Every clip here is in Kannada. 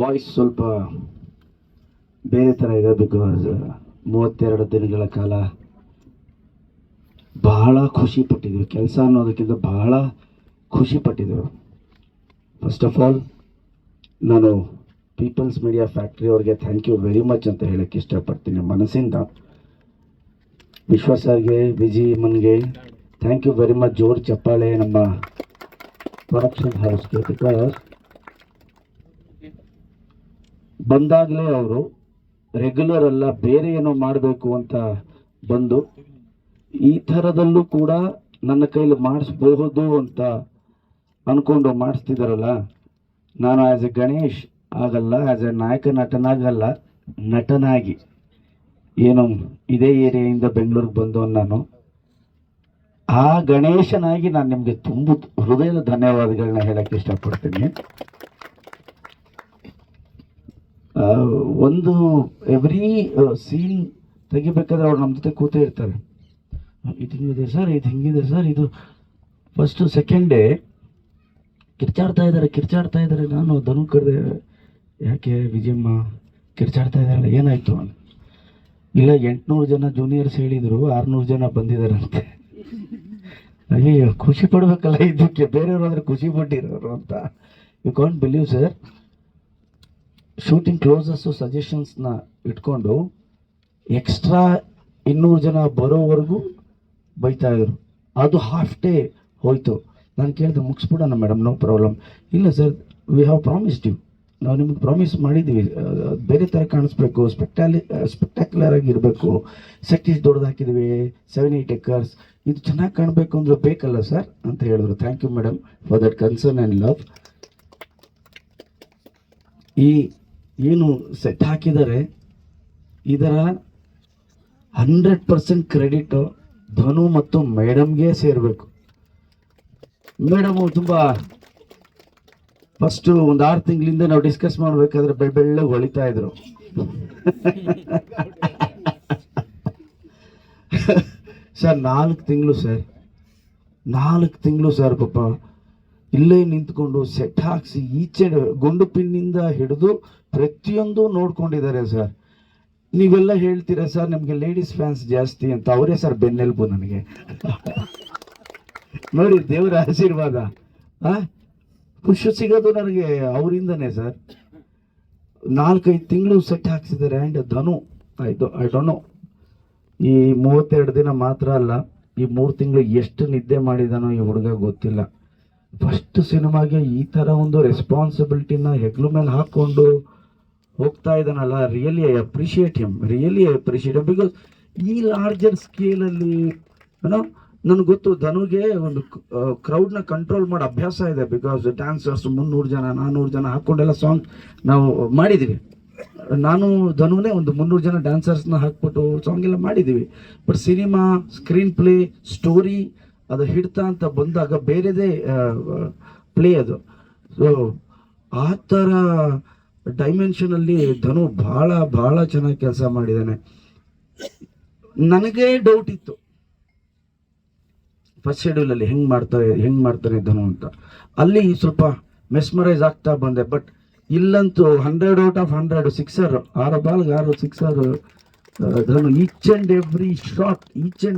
ವಾಯ್ಸ್ ಸ್ವಲ್ಪ ಬೇರೆ ಥರ ಇದೆ. ಬಿಕಾಸ್ 32 ದಿನಗಳ ಕಾಲ ಬಹಳ ಖುಷಿ ಪಟ್ಟಿದ್ವಿ. ಕೆಲಸ ಅನ್ನೋದಕ್ಕಿಂತ ಬಹಳ ಖುಷಿ ಪಟ್ಟಿದ್ದೆವು. ಫಸ್ಟ್ ಆಫ್ ಆಲ್ ನಾನು ಪೀಪಲ್ಸ್ ಮೀಡಿಯಾ ಫ್ಯಾಕ್ಟ್ರಿ ಅವ್ರಿಗೆ ಥ್ಯಾಂಕ್ ಯು ವೆರಿ ಮಚ್ ಅಂತ ಹೇಳಕ್ಕೆ ಇಷ್ಟಪಡ್ತೀನಿ ಮನಸ್ಸಿಂದ. ವಿಶ್ವಾಸಗೆ, ವಿಜಯಮ್ಮನ್ಗೆ ಥ್ಯಾಂಕ್ ಯು ವೆರಿ ಮಚ್. ಜೋರ್ ಚಪ್ಪಾಳೆ ನಮ್ಮ ಪ್ರೊಡಕ್ಷನ್ ಹೌಸ್ಗೆ. ಬಿಕಾಸ್ ಬಂದಾಗಲೇ ಅವರು ರೆಗ್ಯುಲರ್ ಅಲ್ಲ, ಬೇರೆ ಏನೋ ಮಾಡಬೇಕು ಅಂತ ಬಂದು ಈ ಥರದಲ್ಲೂ ಕೂಡ ನನ್ನ ಕೈಲಿ ಮಾಡಿಸ್ಬಹುದು ಅಂತ ಅಂದ್ಕೊಂಡು ಮಾಡಿಸ್ತಿದ್ದಾರಲ್ಲ. ನಾನು ಆ್ಯಸ್ ಎ ಗಣೇಶ್ ಆಗಲ್ಲ, ಆ್ಯಸ್ ಎ ನಾಯಕ ನಟನಾಗಲ್ಲ, ನಟನಾಗಿ ಏನು ಇದೇ ಏರಿಯಾಯಿಂದ ಬೆಂಗಳೂರಿಗೆ ಬಂದು ನಾನು ಆ ಗಣೇಶನಾಗಿ ನಾನು ನಿಮಗೆ ತುಂಬ ಹೃದಯದ ಧನ್ಯವಾದಗಳನ್ನ ಹೇಳಕ್ಕೆ ಇಷ್ಟಪಡ್ತೀನಿ. ಒಂದು ಎವ್ರಿ ಸೀನ್ ತೆಗಿಬೇಕಾದ್ರೆ ಅವ್ರು ನಮ್ಮ ಜೊತೆ ಕೂತೇ ಇರ್ತಾರೆ. ಇದು ಹಿಂಗಿದೆ ಸರ್, ಇದು ಹಿಂಗಿದೆ ಸರ್, ಇದು ಫಸ್ಟು ಸೆಕೆಂಡ್ ಡೇ ಕಿರ್ಚಾಡ್ತಾ ಇದ್ದಾರೆ. ನಾನು ಧನು ಕರೆದೆ, ಯಾಕೆ ವಿಜಯಮ್ಮ ಕಿರ್ಚಾಡ್ತಾ ಇದ್ದಾರಲ್ಲ, ಏನಾಯಿತು? ಇಲ್ಲ 800 ಜನ ಜೂನಿಯರ್ಸ್ ಹೇಳಿದರು, 600 ಜನ ಬಂದಿದ್ದಾರಂತೆ. ಅಯ್ಯೋ, ಖುಷಿ ಪಡ್ಬೇಕಲ್ಲ ಇದಕ್ಕೆ, ಬೇರೆಯವರು ಅಂದರೆ ಖುಷಿ ಪಟ್ಟಿರೋರು ಅಂತ. You can't believe sir, shooting ಕ್ಲೋಸಸ್ಸು ಸಜೆಷನ್ಸ್ನ ಇಟ್ಕೊಂಡು ಎಕ್ಸ್ಟ್ರಾ 200 ಜನ ಬರೋವರೆಗೂ ಬೈತಾ ಇದ್ರು. ಅದು ಹಾಫ್ ಡೇ ಹೋಯಿತು. ನಾನು ಕೇಳಿದೆ, ಮುಗಿಸ್ಬಿಡೋಣ ಮೇಡಮ್, ನೋ ಪ್ರಾಬ್ಲಮ್. ಇಲ್ಲ sir, we have promised you, ನಾವು ನಿಮಗೆ ಪ್ರಾಮಿಸ್ ಮಾಡಿದ್ದೀವಿ, ಬೇರೆ ಥರ ಕಾಣಿಸ್ಬೇಕು, ಸ್ಪೆಕ್ಟ್ಯಾಕ್ಯುಲರ್ ಆಗಿ ಇರಬೇಕು, ಸೆಟ್ ಇಷ್ಟು ದೊಡ್ಡದು ಹಾಕಿದ್ವಿ, 7-8 acres, ಇದು ಚೆನ್ನಾಗಿ ಕಾಣಬೇಕು ಅಂದ್ರೆ ಬೇಕಲ್ಲ ಸರ್ ಅಂತ ಹೇಳಿದ್ರು. Thank you madam for that concern and love. ಈ ಏನು ಸೆಟ್ ಹಾಕಿದ್ದಾರೆ ಇದರ 100% ಕ್ರೆಡಿಟು ಧನು ಮತ್ತು ಮೇಡಮ್ಗೆ ಸೇರಬೇಕು. ಮೇಡಮು ತುಂಬ ಫಸ್ಟು ಒಂದು 6 ತಿಂಗಳಿಂದ ನಾವು ಡಿಸ್ಕಸ್ ಮಾಡಬೇಕಾದ್ರೆ ಬೆಳ್ಳಗೆ ಹೊಳಿತಾ ಇದ್ರು. ಸರ್ 4 ತಿಂಗಳು ಸರ್, 4 ತಿಂಗಳು ಸರ್, ಪಾಪ ಇಲ್ಲೇ ನಿಂತ್ಕೊಂಡು ಸೆಟ್ ಹಾಕ್ಸಿ ಈಚೆ ಗುಂಡು ಪಿನ್ನಿಂದ ಹಿಡಿದು ಪ್ರತಿಯೊಂದು ನೋಡ್ಕೊಂಡಿದ್ದಾರೆ ಸರ್. ನೀವೆಲ್ಲ ಹೇಳ್ತೀರಾ ಸರ್ ನಿಮಗೆ ಲೇಡೀಸ್ ಫ್ಯಾನ್ಸ್ ಜಾಸ್ತಿ ಅಂತ, ಅವರೇ ಸರ್ ಬೆನ್ನೆಲುಬು ನನಗೆ. ನೋಡಿ ದೇವರ ಆಶೀರ್ವಾದ, ಖುಷಿ ಸಿಗೋದು ನನಗೆ ಅವರಿಂದನೇ ಸರ್. 4-5 ತಿಂಗಳು ಸೆಟ್ ಹಾಕ್ಸಿದ್ದಾರೆ. And Dhanu I don't know, ಈ 32 ದಿನ ಮಾತ್ರ ಅಲ್ಲ, ಈ 3 ತಿಂಗಳು ಎಷ್ಟು ನಿದ್ದೆ ಮಾಡಿದಾನೋ ಈ ಹುಡುಗ ಗೊತ್ತಿಲ್ಲ. ಫಸ್ಟ್ ಸಿನಿಮಾಗೆ ಈ ಥರ ಒಂದು ರೆಸ್ಪಾನ್ಸಿಬಿಲಿಟಿನ ಹೆಗ್ಲು ಮೇಲೆ ಹಾಕ್ಕೊಂಡು ಹೋಗ್ತಾ ಇದ್ದಾನಲ್ಲ. Really I appreciate him, because ಈ ಲಾರ್ಜರ್ ಸ್ಕೇಲಲ್ಲಿ ಏನೋ ನನಗೆ ಗೊತ್ತು, ಧನುಗೆ ಒಂದು ಕ್ರೌಡ್ನ ಕಂಟ್ರೋಲ್ ಮಾಡೋ ಅಭ್ಯಾಸ ಇದೆ. ಬಿಕಾಸ್ ಡ್ಯಾನ್ಸರ್ಸ್ 300 ಜನ 400 ಜನ ಹಾಕ್ಕೊಂಡೆಲ್ಲ ಸಾಂಗ್ ನಾವು ಮಾಡಿದ್ದೀವಿ. ನಾನು ಧನುನೇ ಒಂದು 300 ಜನ ಡ್ಯಾನ್ಸರ್ಸ್ನ ಹಾಕ್ಬಿಟ್ಟು ಸಾಂಗ್ ಎಲ್ಲ ಮಾಡಿದ್ದೀವಿ. But cinema, screen play, story ಅದು ಹಿಡ್ತಾ ಅಂತ ಬಂದಾಗ ಬೇರೆದೇ ಪ್ಲೇ ಅದು. ಸೊ ಆ ಥರ ಡೈಮೆನ್ಷನಲ್ಲಿ ಧನು ಭಾಳ ಚೆನ್ನಾಗಿ ಕೆಲಸ ಮಾಡಿದ್ದಾನೆ. ನನಗೆ ಡೌಟ್ ಇತ್ತು ಫಸ್ಟ್ ಶೆಡ್ಯೂಲಲ್ಲಿ ಹೆಂಗೆ ಮಾಡ್ತಾನೆ ಧನು ಅಂತ. ಅಲ್ಲಿ ಸ್ವಲ್ಪ ಮೆಸ್ಮರೈಸ್ ಆಗ್ತಾ ಬಂದೆ. ಬಟ್ ಇಲ್ಲಂತೂ 100 out of 100 ಸಿಕ್ಸರ್, 6 ಬಾಲ್ಗೆ 6 sixer Dhanu. Each and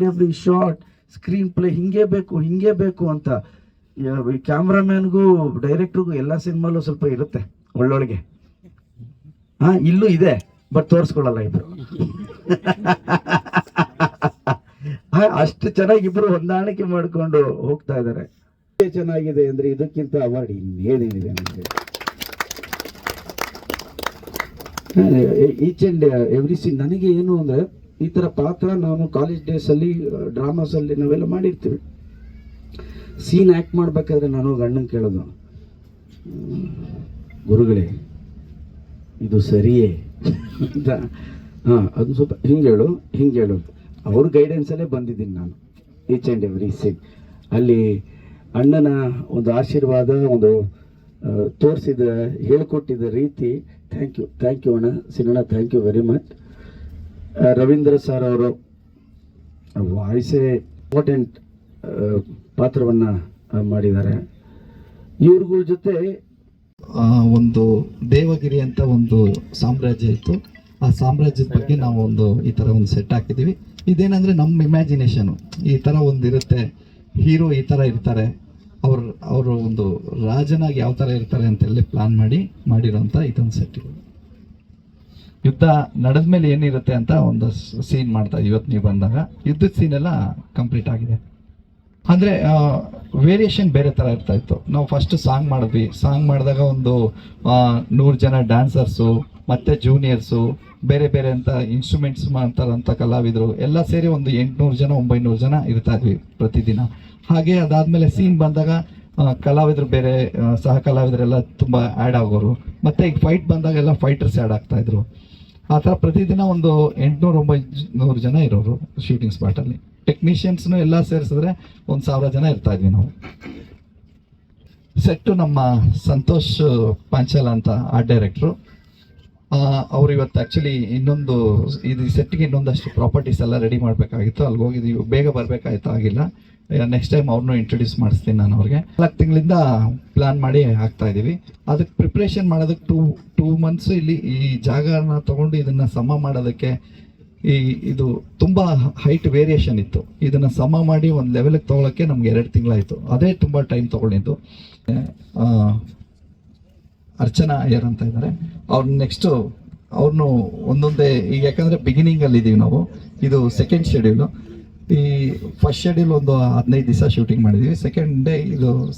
every shot screenplay ಹಿಂಗೆ ಬೇಕು ಅಂತ. ಈ ಕ್ಯಾಮ್ರಾಮ್ಯಾನ್ಗೂ ಡೈರೆಕ್ಟ್ರಿಗೂ ಎಲ್ಲ ಸಿನಿಮಾಲು ಸ್ವಲ್ಪ ಇರುತ್ತೆ ಒಳ್ಳೊಳಗೆ. ಇಲ್ಲೂ ಇದೆ, ಬಟ್ ತೋರಿಸ್ಕೊಳ್ಳಲ್ಲ ಇಬ್ರು. ಅಷ್ಟು ಚೆನ್ನಾಗಿ ಇಬ್ರು ಹೊಂದಾಣಿಕೆ ಮಾಡಿಕೊಂಡು ಹೋಗ್ತಾ ಇದ್ದಾರೆ. ಚೆನ್ನಾಗಿದೆ ಅಂದ್ರೆ ಇದಕ್ಕಿಂತ ಅವಾರ್ಡ್ ಇನ್ನೇನಿದೆ ನನಗೆ. ಈಚ್ ಆ್ಯಂಡ್ ಎವ್ರಿ ಸೀನ್ ನನಗೆ ಏನು ಅಂದರೆ, ಈ ಥರ ಪಾತ್ರ ನಾನು ಕಾಲೇಜ್ ಡೇಸಲ್ಲಿ ಡ್ರಾಮಾಸಲ್ಲಿ ನಾವೆಲ್ಲ ಮಾಡಿರ್ತೀವಿ. ಸೀನ್ ಆ್ಯಕ್ಟ್ ಮಾಡಬೇಕಾದ್ರೆ ನಾನು ಗಂಡನ ಕೇಳೋದು, ಗುರುಗಳೇ ಇದು ಸರಿಯೇ ಅಂತ. ಅದು ಸ್ವಲ್ಪ ಹಿಂಗೆ ಹೇಳು ಅವ್ರ ಗೈಡೆನ್ಸಲ್ಲೇ ಬಂದಿದ್ದೀನಿ ನಾನು ಈಚ್ ಆ್ಯಂಡ್ ಎವ್ರಿ ಸೀನ್. ಅಲ್ಲಿ ಅಣ್ಣನ ಒಂದು ಆಶೀರ್ವಾದ, ಒಂದು ಹೇಳ್ಕೊಟ್ಟಿದ್ದ ರೀತಿ. ಥ್ಯಾಂಕ್ ಯು ಅಣ್ಣ, ಸಿನಣ್ಣ, thank you very much. Ravindra sir ಅವರು ವಾಯ್ಸೇ ಇಂಪಾರ್ಟೆಂಟ್ ಪಾತ್ರವನ್ನು ಮಾಡಿದ್ದಾರೆ. ಇವ್ರಗಳ ಜೊತೆ ಒಂದು ದೇವಗಿರಿ ಅಂತ ಒಂದು ಸಾಮ್ರಾಜ್ಯ ಇತ್ತು. ಆ ಸಾಮ್ರಾಜ್ಯದ ಬಗ್ಗೆ ನಾವು ಈ ಥರ ಒಂದು ಸೆಟ್ ಹಾಕಿದ್ದೀವಿ. ಇದೇನಂದರೆ ನಮ್ಮ ಇಮ್ಯಾಜಿನೇಷನು, ಈ ಥರ ಒಂದು ಇರುತ್ತೆ, ಹೀರೋ ಈ ಥರ ಇರ್ತಾರೆ, ಅವರು ಒಂದು ರಾಜನಾಗಿ ಯಾವ ಥರ ಇರ್ತಾರೆ ಅಂತೆಲ್ಲ ಪ್ಲಾನ್ ಮಾಡಿರೋಂಥ ಇದೊಂದು ಸೆಟ್ ಇದೆ. ಯುದ್ಧ ನಡೆದ ಮೇಲೆ ಏನಿರುತ್ತೆ ಅಂತ ಒಂದು ಸೀನ್ ಮಾಡ್ತಾ ಇವತ್ತು ನೀವು ಬಂದಾಗ ಯುದ್ಧದ ಸೀನ್ ಎಲ್ಲ ಕಂಪ್ಲೀಟ್ ಆಗಿದೆ. ಅಂದರೆ ವೇರಿಯೇಷನ್ ಬೇರೆ ಥರ ಇರ್ತಾ ಇತ್ತು. ನಾವು ಫಸ್ಟ್ ಸಾಂಗ್ ಮಾಡಿದ್ವಿ. ಸಾಂಗ್ ಮಾಡಿದಾಗ ಒಂದು 100 ಜನ ಡ್ಯಾನ್ಸರ್ಸು ಮತ್ತು ಜೂನಿಯರ್ಸು ಬೇರೆ ಬೇರೆ ಅಂತ ಇನ್ಸ್ಟ್ರೂಮೆಂಟ್ಸ್ ಮಾಡ್ತಾರಂಥ ಕಲಾವಿದರು ಎಲ್ಲ ಸೇರಿ ಒಂದು 800 ಜನ 900 ಜನ ಇರ್ತಾ ಇದ್ವಿ ಪ್ರತಿದಿನ. ಹಾಗೆ ಅದಾದಮೇಲೆ ಸೀನ್ ಬಂದಾಗ ಕಲಾವಿದರು ಬೇರೆ ಸಹ ಕಲಾವಿದರೆಲ್ಲ ತುಂಬ ಆ್ಯಡ್ ಆಗೋರು. ಮತ್ತು ಈಗ ಫೈಟ್ ಬಂದಾಗೆಲ್ಲ ಫೈಟರ್ಸ್ ಆ್ಯಡ್ ಆಗ್ತಾಯಿದ್ರು. ಆ ಥರ ಪ್ರತಿದಿನ ಒಂದು 800-900 ಜನ ಇರೋರು ಶೂಟಿಂಗ್ ಸ್ಪಾಟಲ್ಲಿ. ಟೆಕ್ನಿಷಿಯನ್ಸ್ನು ಎಲ್ಲ ಸೇರಿಸಿದ್ರೆ 1000 ಜನ ಇರ್ತಾ ಇದ್ವಿ ನಾವು. ಸೆಟ್ಟು ನಮ್ಮ ಸಂತೋಷ್ ಪಾಂಚಾಲ ಅಂತ ಆರ್ಟ್ ಡೈರೆಕ್ಟ್ರು. ಅವ್ರು ಇವತ್ತು ಆ್ಯಕ್ಚುಲಿ ಇದು ಸೆಟ್ಗೆ ಇನ್ನೊಂದಷ್ಟು ಪ್ರಾಪರ್ಟೀಸ್ ಎಲ್ಲ ರೆಡಿ ಮಾಡಬೇಕಾಗಿತ್ತು. ಅಲ್ಲಿಗೆ ಹೋಗಿದ್ದೀವಿ, ಬೇಗ ಬರಬೇಕಾಯ್ತು, ಆಗಿಲ್ಲ. ನೆಕ್ಸ್ಟ್ ಟೈಮ್ ಅವ್ರನ್ನೂ ಇಂಟ್ರೊಡ್ಯೂಸ್ ಮಾಡಿಸ್ತೀನಿ ನಾನು ಅವ್ರಿಗೆ. 4 ತಿಂಗಳಿಂದ ಪ್ಲಾನ್ ಮಾಡಿ ಹಾಕ್ತಾ ಇದ್ದೀವಿ. ಅದಕ್ಕೆ ಪ್ರಿಪ್ರೇಷನ್ ಮಾಡೋದಕ್ಕೆ ಟೂ ಮಂತ್ಸು ಇಲ್ಲಿ ಈ ಜಾಗನ ತೊಗೊಂಡು ಇದನ್ನು ಸಮ ಮಾಡೋದಕ್ಕೆ ಇದು ತುಂಬ ಹೈಟ್ ವೇರಿಯೇಷನ್ ಇತ್ತು. ಇದನ್ನು ಸಮ ಮಾಡಿ ಒಂದು ಲೆವೆಲ್ಗೆ ತೊಗೊಳಕ್ಕೆ ನಮ್ಗೆ 2 ತಿಂಗಳಾಯಿತು. ಅದೇ ತುಂಬ ಟೈಮ್ ತೊಗೊಂಡಿದ್ದು. ಅರ್ಚನಾ ಅಯ್ಯರ್ ಅಂತ ಇದ್ದಾರೆ. ನೆಕ್ಸ್ಟು ಅವ್ರನ್ನು ಒಂದೊಂದೇ ಈಗ ಯಾಕಂದರೆ ಬಿಗಿನಿಂಗಲ್ಲಿ ಇದ್ದೀವಿ ನಾವು. ಇದು ಸೆಕೆಂಡ್ ಶೆಡ್ಯೂಲು. ಈ ಫಸ್ಟ್ ಶೆಡ್ಯೂಲ್ ಒಂದು 15 ದಿವಸ ಶೂಟಿಂಗ್ ಮಾಡಿದ್ದೀವಿ.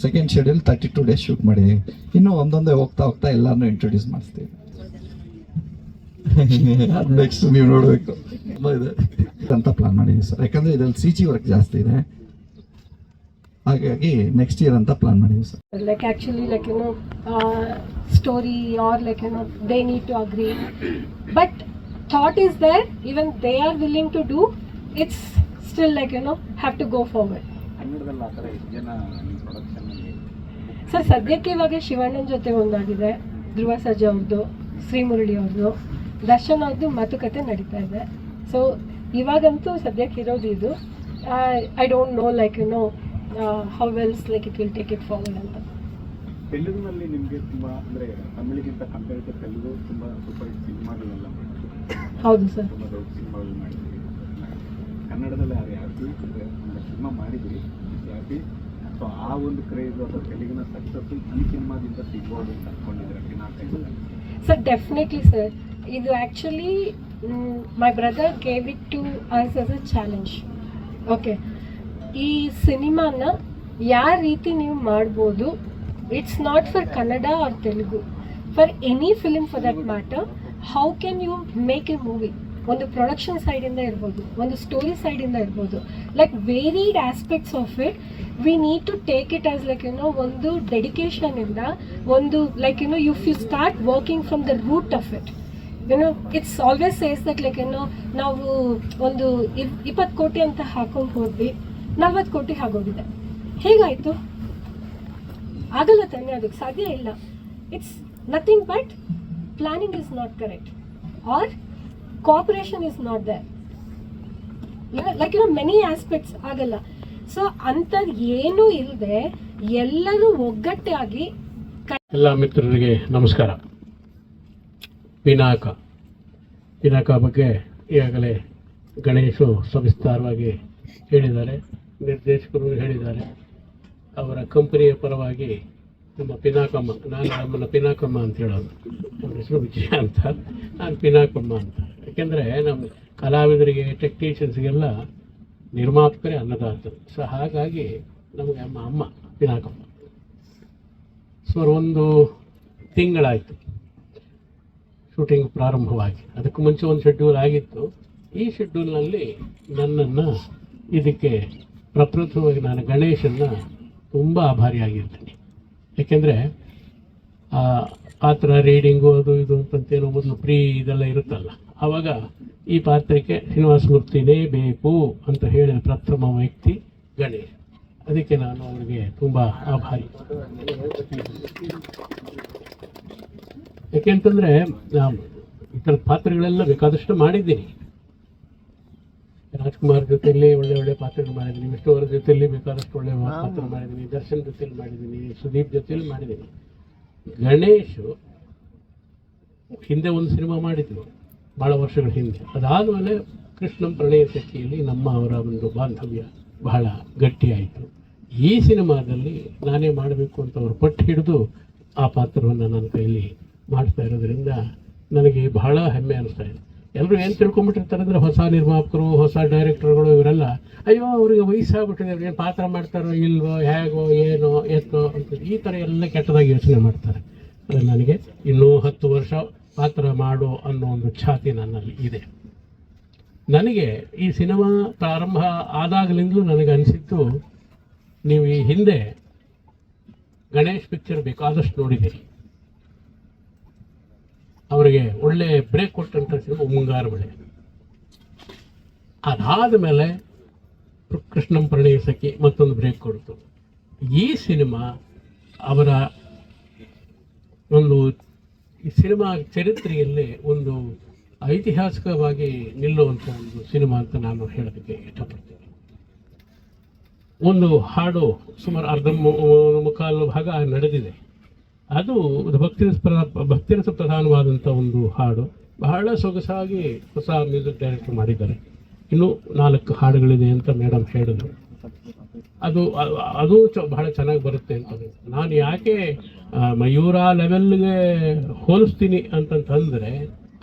ಸೆಕೆಂಡ್ ಶೆಡ್ಯೂಲ್ 32 ಡೇಸ್ ಶೂಟ್ ಮಾಡಿದ್ದೀವಿ. ಇನ್ನೂ ಒಂದೊಂದೇ ಹೋಗ್ತಾ ಎಲ್ಲರನ್ನೂ ಇಂಟ್ರೊಡ್ಯೂಸ್ ಮಾಡಿಸ್ತೀವಿ. ನೆಕ್ಸ್ಟ್ ನೀವು ನೋಡಬೇಕು ಇದೆ ಅಂತ ಪ್ಲಾನ್ ಮಾಡಿದ್ದೀವಿ ಸರ್. ಯಾಕಂದರೆ ಇದರಲ್ಲಿ CG ವರ್ಕ್ ಜಾಸ್ತಿ ಇದೆ, ಹಾಗಾಗಿ ನೆಕ್ಸ್ಟ್ ಇಯರ್ ಅಂತ ಪ್ಲಾನ್ ಮಾಡಿದ್ದೀವಿ sir. Like actually, like story or like they need to agree, but thought is there. Even they are willing to do. It's still like have to go forward. Sir ಸದ್ಯಕ್ಕೆ ಇವಾಗ ಶಿವಣ್ಣನ ಜೊತೆ ಒಂದಾಗಿದೆ, ಧ್ರುವ ಸರ್ಜಾ ಅವ್ರದ್ದು, ಶ್ರೀಮುರಳಿ ಅವ್ರದ್ದು, ದರ್ಶನ್ ಅವ್ರದ್ದು ಮಾತುಕತೆ ನಡೀತಾ ಇದೆ. ಸೊ ಇವಾಗಂತೂ ಸದ್ಯಕ್ಕೆ ಇರೋದು ಇದು. I don't no like how Wells like it will take it forward ಅಂತ. ತೆಲುಗಿನಲ್ಲಿ ನಿಮಗೆ ತುಂಬ ಅಂದರೆ ತಮಿಳಿಗಿಂತ ಕಂಪೇರ್ ಟು ತೆಲುಗು ತುಂಬ ಸೂಪರ್ ಹಿಟ್ ಸಿನಿಮಾಗಳೆಲ್ಲ ಮಾಡಿದ್ರು. ಹೌದು ಸರ್, ತುಂಬ ದೊಡ್ಡ ಸಿನಿಮಾಗಳು ಮಾಡಿದ್ವಿ. ಕನ್ನಡದಲ್ಲಿ ಅದು ಹ್ಯಾಪಿ ಒಂದು ಸಿನಿಮಾ ಮಾಡಿದ್ವಿ, ಹ್ಯಾಪಿ. ಸೊ ಆ ಒಂದು ಕ್ರೇಜ್ ಅಥವಾ ತೆಲುಗಿನ ಸಕ್ಸಸ್ ಈ ಸಿನಿಮಾದಿಂದ ಸಿಗ್ಬೋದು ಅಂತ ಅಂದ್ಕೊಂಡಿದ್ರೆ ಸರ್? Definitely sir. ಇದು actually my brother gave it to us as a challenge. Okay, ಈ ಸಿನಿಮಾನ ಯಾವ ರೀತಿ ನೀವು ಮಾಡ್ಬೋದು, it's not for Kannada or Telugu, for any film for that matter. How can you make a movie? ಒಂದು ಪ್ರೊಡಕ್ಷನ್ ಸೈಡಿಂದ ಇರ್ಬೋದು, ಒಂದು ಸ್ಟೋರಿ ಸೈಡಿಂದ ಇರ್ಬೋದು, like varied aspects of it. We need to take it as like ಒಂದು ಡೆಡಿಕೇಶನಿಂದ ಒಂದು like if you start working from the root of it, it's always says that like ನಾವು ಒಂದು 20 ಕೋಟಿ ಅಂತ ಹಾಕೊಂಡು ಹೋದ್ವಿ, 40 ಕೋಟಿ ಆಗೋಗಿದೆ. ಹೇಗಾಯಿತು? ಆಗಲ್ಲ ತಾನೆ, ಅದಕ್ಕೆ ಸಾಧ್ಯ ಇಲ್ಲ. It's nothing but planning is not correct or cooperation is not there. Like many aspects ಆಗಲ್ಲ. ಸೊ ಅಂಥದ್ದು ಏನೂ ಇಲ್ಲದೆ ಎಲ್ಲರೂ ಒಗ್ಗಟ್ಟಾಗಿ. ಎಲ್ಲ ಮಿತ್ರರಿಗೆ ನಮಸ್ಕಾರ. ಪಿನಾಕ ಬಗ್ಗೆ ಈಗಾಗಲೇ ಗಣೇಶು ಸವಿಸ್ತಾರವಾಗಿ ಹೇಳಿದ್ದಾರೆ, ನಿರ್ದೇಶಕರು ಹೇಳಿದ್ದಾರೆ. ಅವರ ಕಂಪನಿಯ ಪರವಾಗಿ ನಮ್ಮ ಪಿನಾಕಮ್ಮ, ನಾನು ನಮ್ಮನ್ನು ಪಿನಾಕಮ್ಮ ಅಂತ ಹೇಳೋದು, ನಮ್ಮ ಹೆಸರು ವಿಜಯ ಅಂತ, ನಾನು ಪಿನಾಕಮ್ಮ ಅಂತ. ಯಾಕೆಂದರೆ ನಮ್ಮ ಕಲಾವಿದರಿಗೆ, ಟೆಕ್ನಿಷಿಯನ್ಸ್ಗೆಲ್ಲ ನಿರ್ಮಾಪಕರೇ ಅನ್ನದಾತರು. ಸೊ ಹಾಗಾಗಿ ನಮಗೆ ಅಮ್ಮ ಪಿನಾಕಮ್ಮ. ಸುಮಾರು 1 ತಿಂಗಳಾಯಿತು ಶೂಟಿಂಗ್ ಪ್ರಾರಂಭವಾಗಿ. ಅದಕ್ಕೂ ಮುಂಚೆ ಒಂದು ಶೆಡ್ಯೂಲ್ ಆಗಿತ್ತು. ಈ ಶೆಡ್ಯೂಲ್ನಲ್ಲಿ ನನ್ನನ್ನು ಇದಕ್ಕೆ ಪ್ರಪ್ರಥಮವಾಗಿ ನಾನು ಗಣೇಶನ್ನು ತುಂಬ ಆಭಾರಿಯಾಗಿರ್ತೀನಿ. ಏಕೆಂದರೆ ಆ ಥರ ರೀಡಿಂಗು ಅದು ಇದು ಅಂತಂತೇನೋ ಮೊದಲು ಇದೆಲ್ಲ ಇರುತ್ತಲ್ಲ, ಆವಾಗ ಈ ಪಾತ್ರಕ್ಕೆ ಶ್ರೀನಿವಾಸಮೂರ್ತಿನೇ ಬೇಕು ಅಂತ ಹೇಳಿದ ಪ್ರಥಮ ವ್ಯಕ್ತಿ ಗಣೇಶ್. ಅದಕ್ಕೆ ನಾನು ಅವರಿಗೆ ತುಂಬ ಆಭಾರಿ. ಯಾಕೆಂತಂದರೆ ಈ ಥರದ ಪಾತ್ರಗಳೆಲ್ಲ ಬೇಕಾದಷ್ಟು ಮಾಡಿದ್ದೀನಿ. ರಾಜ್ಕುಮಾರ್ ಜೊತೆಯಲ್ಲಿ ಒಳ್ಳೆ ಪಾತ್ರಗಳು ಮಾಡಿದ್ದೀನಿ, ವಿಷ್ಣು ಅವರ ಜೊತೆಯಲ್ಲಿ ಬೇಕಾದಷ್ಟು ಒಳ್ಳೆ ಪಾತ್ರ ಮಾಡಿದ್ದೀನಿ, ದರ್ಶನ್ ಜೊತೆಯಲ್ಲಿ ಮಾಡಿದ್ದೀನಿ, ಸುದೀಪ್ ಜೊತೆಯಲ್ಲಿ ಮಾಡಿದ್ದೀನಿ. ಗಣೇಶ್ ಹಿಂದೆ ಒಂದು ಸಿನಿಮಾ ಮಾಡಿದ್ರು ಭಾಳ ವರ್ಷಗಳ ಹಿಂದೆ. ಅದಾದಮೇಲೆ ಕೃಷ್ಣಂ ಪ್ರಣಯ ಸಖಿಯಲ್ಲಿ ನಮ್ಮ ಅವರ ಒಂದು ಬಾಂಧವ್ಯ ಬಹಳ ಗಟ್ಟಿಯಾಯಿತು. ಈ ಸಿನಿಮಾದಲ್ಲಿ ನಾನೇ ಮಾಡಬೇಕು ಅಂತ ಅವರು ಪಟ್ಟು ಹಿಡಿದು ಆ ಪಾತ್ರವನ್ನು ನನ್ನ ಕೈಲಿ ಮಾಡ್ತಾ ಇರೋದ್ರಿಂದ ನನಗೆ ಬಹಳ ಹೆಮ್ಮೆ ಅನಿಸ್ತಾ ಇದೆ. ಎಲ್ಲರೂ ಏನು ತಿಳ್ಕೊಂಬಿಟ್ಟಿರ್ತಾರೆ ಅಂದರೆ ಹೊಸ ನಿರ್ಮಾಪಕರು, ಹೊಸ ಡೈರೆಕ್ಟರ್ಗಳು ಇವರೆಲ್ಲ ಅಯ್ಯೋ ಅವರಿಗೆ ವಯಸ್ಸಾಗ್ಬಿಟ್ಟಿದೆ, ಅವ್ರು ಏನು ಪಾತ್ರ ಮಾಡ್ತಾರೋ ಇಲ್ವೋ, ಹೇಗೋ ಏನೋ ಎತ್ತೋ ಅಂತ ಈ ಥರ ಎಲ್ಲ ಕೆಟ್ಟದಾಗಿ ಯೋಚನೆ ಮಾಡ್ತಾರೆ. ಅದು ನನಗೆ ಇನ್ನೂ 10 ವರ್ಷ ಪಾತ್ರ ಮಾಡೋ ಅನ್ನೋ ಒಂದು ಛಾತಿ ನನ್ನಲ್ಲಿ ಇದೆ. ನನಗೆ ಈ ಸಿನಿಮಾ ಪ್ರಾರಂಭ ಆದಾಗಲಿಂದಲೂ ನನಗೆ ಅನಿಸಿತ್ತು, ನೀವು ಈ ಹಿಂದೆ ಗಣೇಶ್ ಪಿಕ್ಚರ್ ಬೇಕಾದಷ್ಟು ನೋಡಿದ್ದೀರಿ, ಅವರಿಗೆ ಒಳ್ಳೆ ಬ್ರೇಕ್ ಕೊಟ್ಟಂಥ ಸಿನಿಮಾ ಮುಂಗಾರ ಮಳೆ. ಅದಾದ ಮೇಲೆ ಕೃಷ್ಣಂ ಪ್ರಣಯ ಸಖಿ ಮತ್ತೊಂದು ಬ್ರೇಕ್ ಕೊಡ್ತು. ಈ ಸಿನಿಮಾ ಅವರ ಒಂದು ಈ ಸಿನಿಮಾ ಚರಿತ್ರೆಯಲ್ಲಿ ಒಂದು ಐತಿಹಾಸಿಕವಾಗಿ ನಿಲ್ಲುವಂಥ ಒಂದು ಸಿನಿಮಾ ಅಂತ ನಾನು ಹೇಳೋದಕ್ಕೆ ಇಷ್ಟಪಡ್ತೀನಿ. ಒಂದು ಹಾಡು ಸುಮಾರು ಅರ್ಧ ಮುಕ್ಕಾಲು ಭಾಗ ನಡೆದಿದೆ. ಅದು ಭಕ್ತಿರಸ ಪ್ರಧಾನವಾದಂಥ ಒಂದು ಹಾಡು. ಬಹಳ ಸೊಗಸಾಗಿ ಹೊಸ ಮ್ಯೂಸಿಕ್ ಡೈರೆಕ್ಟರ್ ಮಾಡಿದ್ದಾರೆ. ಇನ್ನೂ 4 ಹಾಡುಗಳಿದೆ ಅಂತ ಮೇಡಮ್ ಹೇಳಿದ್ರು. ಅದು ಬಹಳ ಚೆನ್ನಾಗಿ ಬರುತ್ತೆ ಅಂತ. ನಾನು ಯಾಕೆ ಮಯೂರ ಲೆವೆಲ್ಗೆ ಹೋಲಿಸ್ತೀನಿ ಅಂತಂತಂದರೆ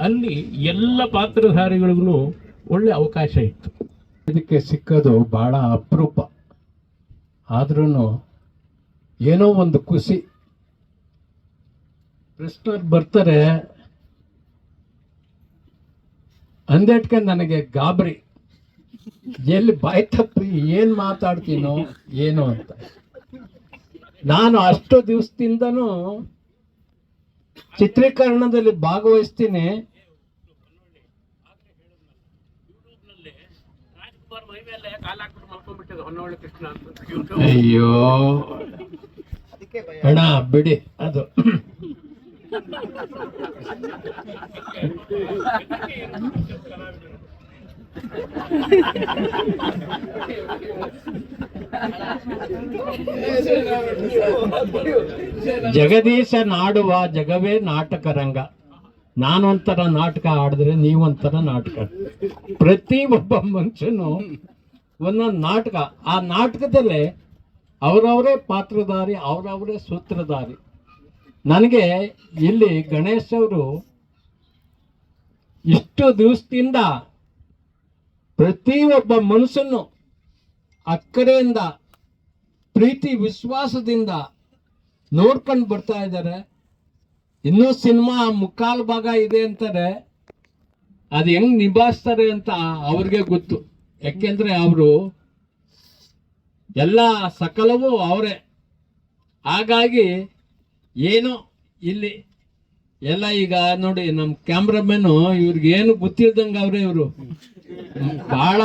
ಅಲ್ಲಿ ಎಲ್ಲ ಪಾತ್ರಧಾರಿಗಳಿಗೂ ಒಳ್ಳೆ ಅವಕಾಶ ಇತ್ತು. ಇದಕ್ಕೆ ಸಿಕ್ಕೋದು ಭಾಳ ಅಪರೂಪ. ಆದ್ರೂ ಏನೋ ಒಂದು ಖುಷಿ. ಪ್ರಶ್ನರ್ ಬರ್ತಾರೆ ಅಂದೇಟ್ಗೆ ನನಗೆ ಗಾಬರಿ, ಎಲ್ಲಿ ಬಾಯಿ ತಪ್ಪಿ ಏನು ಮಾತಾಡ್ತೀನೋ ಏನೋ ಅಂತ. ನಾನು ಅಷ್ಟು ದಿವಸದಿಂದನೂ ಚಿತ್ರೀಕರಣದಲ್ಲಿ ಭಾಗವಹಿಸ್ತೀನಿ. ಅಯ್ಯೋ ಅಣ್ಣ ಬಿಡಿ ಅದು. ಜಗದೀಶ ನಾಡುವ ಜಗವೇ ನಾಟಕ ರಂಗ. ನಾನೊಂಥರ ನಾಟಕ ಆಡಿದ್ರೆ ನೀವೊಂಥರ ನಾಟಕ. ಪ್ರತಿ ಒಬ್ಬ ಮನುಷ್ಯನು ಒಂದೊಂದು ನಾಟಕ. ಆ ನಾಟಕದಲ್ಲೇ ಅವರವರೇ ಪಾತ್ರಧಾರಿ, ಅವರವರೇ ಸೂತ್ರಧಾರಿ. ನನಗೆ ಇಲ್ಲಿ ಗಣೇಶ್ ಅವರು ಇಷ್ಟು ದಿವಸದಿಂದ ಪ್ರತಿಯೊಬ್ಬ ಮನುಷ್ಯನು ಅಕ್ಕರೆಯಿಂದ ಪ್ರೀತಿ ವಿಶ್ವಾಸದಿಂದ ನೋಡ್ಕೊಂಡು ಬರ್ತಾ ಇದ್ದಾರೆ. ಇನ್ನೂ ಸಿನಿಮಾ ಮುಕ್ಕಾಲು ಭಾಗ ಇದೆ ಅಂತಾರೆ. ಅದು ಹೆಂಗ್ ನಿಭಾಯಿಸ್ತಾರೆ ಅಂತ ಅವ್ರಿಗೆ ಗೊತ್ತು. ಯಾಕೆಂದ್ರೆ ಅವರು ಎಲ್ಲ ಸಕಲವೂ ಅವರೇ. ಹಾಗಾಗಿ ಏನೋ ಇಲ್ಲಿ ಎಲ್ಲ ಈಗ ನೋಡಿ ನಮ್ಮ ಕ್ಯಾಮ್ರಾಮನ್ನು ಇವ್ರಿಗೆ ಏನು ಗೊತ್ತಿಲ್ದಂಗೆ ಅವ್ರೆ. ಇವರು ಬಹಳ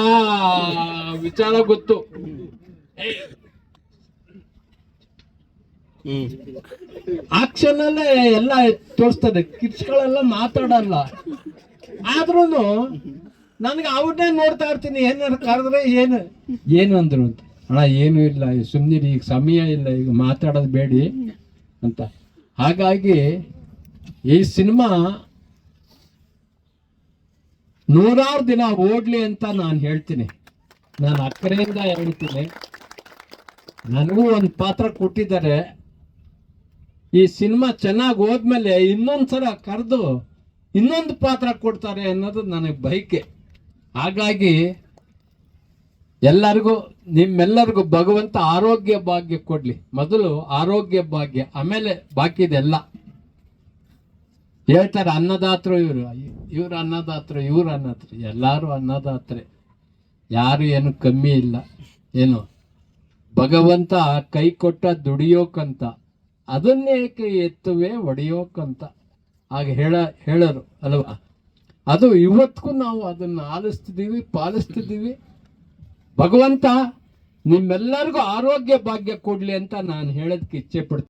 ವಿಚಾರ ಗೊತ್ತು. ಆಕ್ಷನ್ ಅಲ್ಲೇ ಎಲ್ಲ ತೋರಿಸ್ತಾರೆ, ಕಿರ್ಚ್ಗಳೆಲ್ಲ ಮಾತಾಡಲ್ಲ. ಆದ್ರೂ ನನಗೆ ಅವ್ರನ್ನೇ ನೋಡ್ತಾ ಇರ್ತೀನಿ. ಏನಾರು ಕರೆದ್ರೆ ಏನು ಅಂದ್ರು ಅಂತ. ಅಣ್ಣ ಏನೂ ಇಲ್ಲ, ಸುಮ್ಮನಿರಿ, ಈಗ ಸಮಯ ಇಲ್ಲ, ಈಗ ಮಾತಾಡೋದು ಬೇಡಿ ಅಂತ. ಹಾಗಾಗಿ ಈ ಸಿನಿಮಾ 100 ದಿನ ಓಡ್ಲಿ ಅಂತ ನಾನು ಹೇಳ್ತೀನಿ. ನಾನು ಅಕ್ಕರೆಯಿಂದ ಹೇಳ್ತೀನಿ. ನನಗೂ ಒಂದು ಪಾತ್ರ ಕೊಟ್ಟಿದ್ದಾರೆ. ಈ ಸಿನಿಮಾ ಚೆನ್ನಾಗಿ ಹೋದ್ಮೇಲೆ ಇನ್ನೊಂದ್ಸಲ ಕರೆದು ಇನ್ನೊಂದು ಪಾತ್ರ ಕೊಡ್ತಾರೆ ಅನ್ನೋದು ನನಗೆ ಬಯಕೆ. ಹಾಗಾಗಿ ಎಲ್ಲರಿಗೂ, ನಿಮ್ಮೆಲ್ಲರಿಗೂ ಭಗವಂತ ಆರೋಗ್ಯ ಭಾಗ್ಯ ಕೊಡ್ಲಿ. ಮೊದಲು ಆರೋಗ್ಯ ಭಾಗ್ಯ, ಆಮೇಲೆ ಬಾಕಿದೆಲ್ಲ. ಹೇಳ್ತಾರೆ ಅನ್ನದಾತರು ಇವ್ರು ಅನ್ನದಾತರು, ಇವ್ರು ಅನ್ನದಾತರು. ಎಲ್ಲರೂ ಅನ್ನದಾತ್ರೆ, ಯಾರು ಏನು ಕಮ್ಮಿ ಇಲ್ಲ. ಏನು ಭಗವಂತ ಕೈ ಕೊಟ್ಟ ದುಡಿಯೋಕಂತ, ಅದನ್ನೇ ಕೈ ಎತ್ತುವೆ ಒಡೆಯೋಕಂತ ಆಗ ಹೇಳರು ಅಲ್ವಾ. ಅದು ಇವತ್ತಿಗೂ ನಾವು ಅದನ್ನು ಆಲಿಸ್ತಿದ್ದೀವಿ, ಪಾಲಿಸ್ತಿದ್ದೀವಿ. ಭಗವಂತ ನಿಮ್ಮೆಲ್ಲರಿಗೂ ಆರೋಗ್ಯ ಭಾಗ್ಯ ಕೊಡ್ಲಿ ಅಂತ ನಾನು ಹೇಳೋದಕ್ಕೆ ಇಚ್ಛೆ ಪಡ್ತೀನಿ.